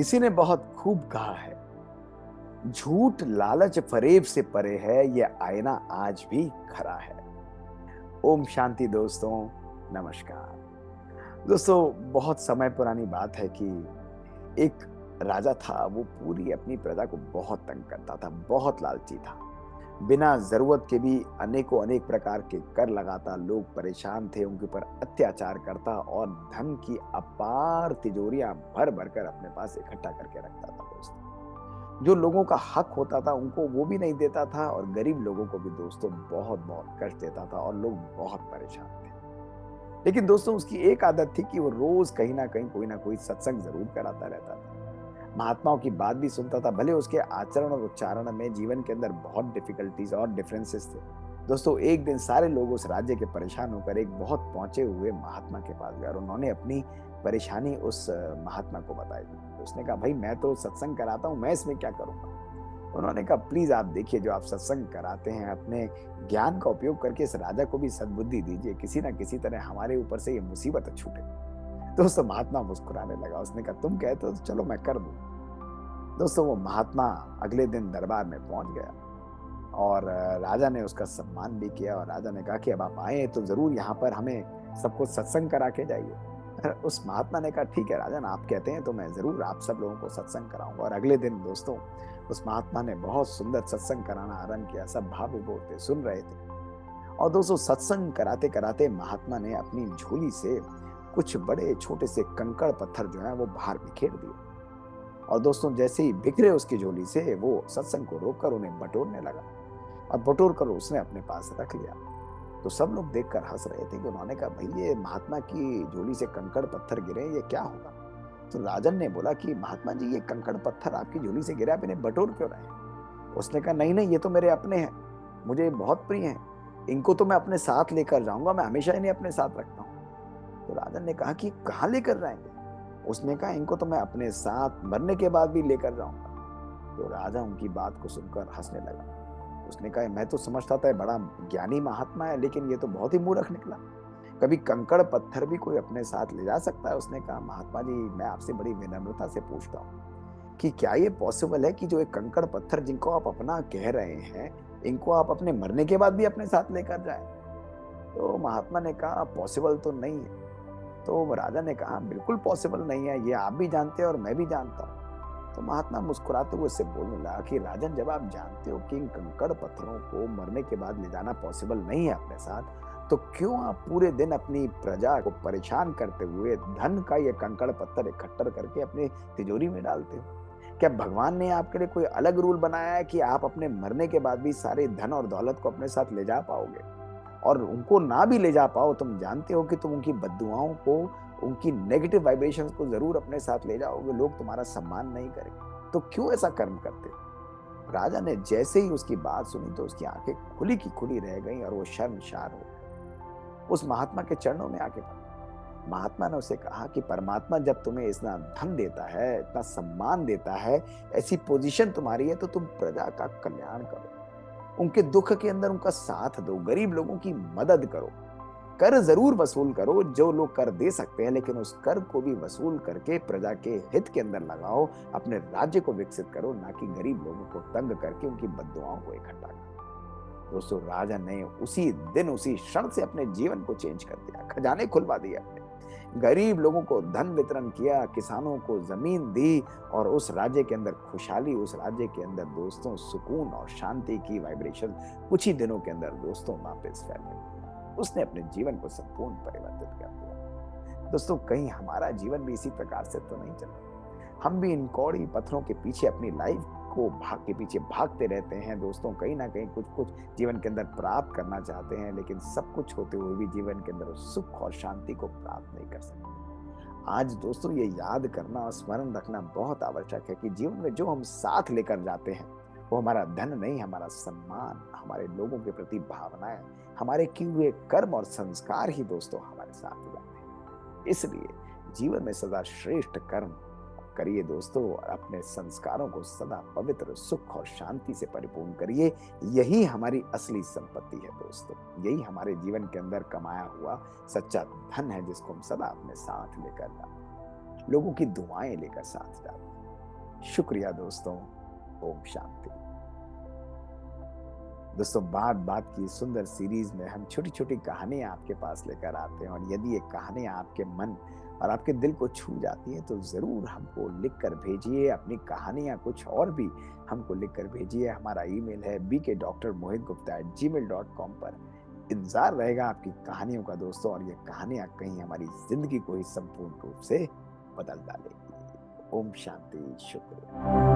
किसी ने बहुत खूब कहा है, झूठ लालच फरेब से परे है, ये आईना आज भी खरा है। ओम शांति दोस्तों, नमस्कार। दोस्तों, बहुत समय पुरानी बात है कि एक राजा था। वो पूरी अपनी प्रजा को बहुत तंग करता था, बहुत लालची था। बिना जरूरत के भी अनेकों अनेक प्रकार के कर लगाता, लोग परेशान थे, उनके ऊपर अत्याचार करता और धन की अपार तिजोरियां भर भर कर अपने पास इकट्ठा करके रखता था दोस्तों। जो लोगों का हक होता था उनको वो भी नहीं देता था, और गरीब लोगों को भी दोस्तों बहुत बहुत कष्ट देता था, और लोग बहुत परेशान थे। लेकिन दोस्तों, उसकी एक आदत थी कि वो रोज कहीं ना कहीं कोई ना कोई सत्संग जरूर कराता रहता था। महात्माओं की बात भी सुनता था, भले उसके आचरण और उच्चारण में जीवन के अंदर बहुत डिफिकल्टीज और डिफरेंसेस थे। दोस्तों, एक दिन सारे लोग उस राज्य के परेशान होकर एक बहुत पहुंचे हुए महात्मा के पास गए, और उन्होंने अपनी परेशानी उस महात्मा को बताई। तो उसने कहा, भाई मैं तो सत्संग कराता हूँ, मैं इसमें क्या करूंगा। उन्होंने कहा, प्लीज आप देखिए, जो आप सत्संग कराते हैं, अपने ज्ञान का उपयोग करके इस राजा को भी सद्बुद्धि दीजिए, किसी ना किसी तरह हमारे ऊपर से ये मुसीबत छूटे। दोस्तों, महात्मा मुस्कुराने लगा। उसने कहा, तुम कहते हो तो चलो मैं कर दूं। दोस्तों, वो महात्मा अगले दिन दरबार में पहुंच गया, और राजा ने उसका सम्मान भी किया, और राजा ने कहा कि अब आप आए हैं तो जरूर यहाँ पर हमें सबको सत्संग करा के जाइए। उस महात्मा ने कहा, ठीक है राजन, आप कहते हैं तो मैं जरूर आप सब लोगों को सत्संग कराऊंगा। और अगले दिन दोस्तों, उस महात्मा ने बहुत सुंदर सत्संग कराना आरंभ किया। सब भाव विभोर थे, सुन रहे थे। और दोस्तों, सत्संग कराते कराते महात्मा ने अपनी झोली से कुछ बड़े छोटे से कंकड़ पत्थर जो है वो बाहर बिखेर दिए। और दोस्तों, जैसे ही बिखरे उसकी झोली से, वो सत्संग को रोककर उन्हें बटोरने लगा, और बटोर कर उसने अपने पास रख लिया। तो सब लोग देखकर हंस रहे थे कि उन्होंने कहा, भाई ये महात्मा की झोली से कंकड़ पत्थर गिरे, ये क्या होगा। तो राजन ने बोला कि महात्मा जी, ये कंकड़ पत्थर आपकी झोली से गिरे, आप इन्हें बटोर क्यों रहे हैं। उसने कहा, नहीं नहीं, ये तो मेरे अपने हैं, मुझे बहुत प्रिय हैं, इनको तो मैं अपने साथ लेकर जाऊंगा, मैं हमेशा इन्हें अपने साथ रखता हूँ। तो राजन ने कहा कि कहाँ लेकर जाएंगे। उसने कहा, इनको तो मैं अपने साथ मरने के बाद भी लेकर जाऊंगा। तो राजा उनकी बात को सुनकर हंसने लगा। उसने कहा, मैं तो समझता था ये बड़ा ज्ञानी महात्मा है, लेकिन ये तो बहुत ही मूर्ख निकला। कभी कंकड़ पत्थर भी कोई अपने साथ ले जा सकता है। उसने कहा, महात्मा जी, मैं आपसे बड़ी विनम्रता से पूछता हूँ कि क्या ये पॉसिबल है कि जो एक कंकड़ पत्थर जिनको आप अपना कह रहे हैं, इनको आप अपने मरने के बाद भी अपने साथ लेकर जाएं। तो महात्मा ने कहा, पॉसिबल तो नहीं है। तो राजा ने कहा, बिल्कुल पॉसिबल नहीं है, ये आप भी जानते हैं और मैं भी जानता हूँ। तो महात्मा मुस्कुराते हुए उससे बोलने लगा कि राजन, जब आप जानते हो कि इन कंकड़ पत्थरों को मरने के बाद ले जाना पॉसिबल नहीं है अपने साथ, तो क्यों आप पूरे दिन अपनी प्रजा को परेशान करते हुए धन का ये कंकड़ पत्थर इकट्ठा करके अपनी तिजोरी में डालते हो। क्या भगवान ने आपके लिए कोई अलग रूल बनाया है कि आप अपने मरने के बाद भी सारे धन और दौलत को अपने साथ ले जा पाओगे। और उनको ना भी ले जा पाओ, तुम जानते हो कि तुम उनकी बद्दुआओं को, उनकी नेगेटिव वाइब्रेशंस को जरूर अपने साथ ले जाओगे, लोग तुम्हारा सम्मान नहीं करेंगे। तो क्यों ऐसा कर्म करते हो। राजा ने जैसे ही उसकी बात सुनी तो उसकी आंखें खुली की खुली रह गईं, और वो शर्मशार हो गया। उस महात्मा के चरणों में आके पड़ा। महात्मा ने उसे कहा कि परमात्मा जब तुम्हें इतना धन देता है, इतना सम्मान देता है, ऐसी पोजीशन तुम्हारी है, तो तुम प्रजा का कल्याण करो, उनके दुख के अंदर उनका साथ दो, गरीब लोगों की मदद करो। कर जरूर वसूल करो, जो लोग कर दे सकते हैं, लेकिन उस कर को भी वसूल करके प्रजा के हित के अंदर लगाओ, अपने राज्य को विकसित करो, ना कि गरीब लोगों को तंग करके उनकी बद्दुआओं को इकट्ठा करो। दोस्तों, राजा ने उसी दिन उसी क्षण से अपने जीवन को चेंज कर दिया, खजाने खुलवा दिए अपने, गरीब लोगों को धन वितरण किया, किसानों को जमीन दी, और उस राज्य के अंदर खुशहाली, उस राज्य के अंदर दोस्तों सुकून और शांति की वाइब्रेशन कुछ ही दिनों के अंदर दोस्तों वापस फैलने लगी। उसने अपने जीवन को संपूर्ण परिवर्तित कर दिया। दोस्तों, कहीं हमारा जीवन भी इसी प्रकार से तो नहीं चल, हम भी इन कौड़ी पत्थरों के पीछे अपनी लाइफ को भाग के पीछे भागते रहते हैं दोस्तों। कहीं ना कहीं कुछ कुछ जीवन के अंदर प्राप्त करना चाहते हैं, लेकिन सब कुछ होते हुए भी जीवन के अंदर सुख और शांति को प्राप्त नहीं कर सकते। आज दोस्तों, ये याद करना और स्मरण रखना बहुत आवश्यक है कि जीवन में जो हम साथ लेकर जाते हैं, वो हमारा धन नहीं, हमारा सम्मान, हमारे लोगों के प्रति भावनाएं, हमारे किए हुए कर्म और संस्कार ही दोस्तों हमारे साथ जाते हैं। इसलिए जीवन में सदा श्रेष्ठ कर्म करिए दोस्तों, और अपने संस्कारों को सदा पवित्र, सुख और शांति से परिपूर्ण करिए। यही हमारी असली संपत्ति है दोस्तों। यही हमारे जीवन के अंदर कमाया हुआ सच्चा धन है, जिसको हम सदा अपने साथ लेकर जाते हैं, लोगों की दुआएं लेकर साथ जाते हैं। शुक्रिया दोस्तों। ओम शांति। दोस्तों, बात बात की सुंदर सीरीज में हम छोटी छोटी कहानियां आपके पास लेकर आते हैं, और यदि ये कहानियां आपके मन और आपके दिल को छू जाती हैं तो जरूर हमको लिख कर भेजिए। अपनी कहानियां कुछ और भी हमको लिख कर भेजिए। हमारा ईमेल है bk.mohitgupta@gmail.com पर। इंतजार रहेगा आपकी कहानियों का दोस्तों, और ये कहानियां कहीं हमारी जिंदगी को ही संपूर्ण रूप से बदल डालेगी। ओम शांति। शुक्रिया।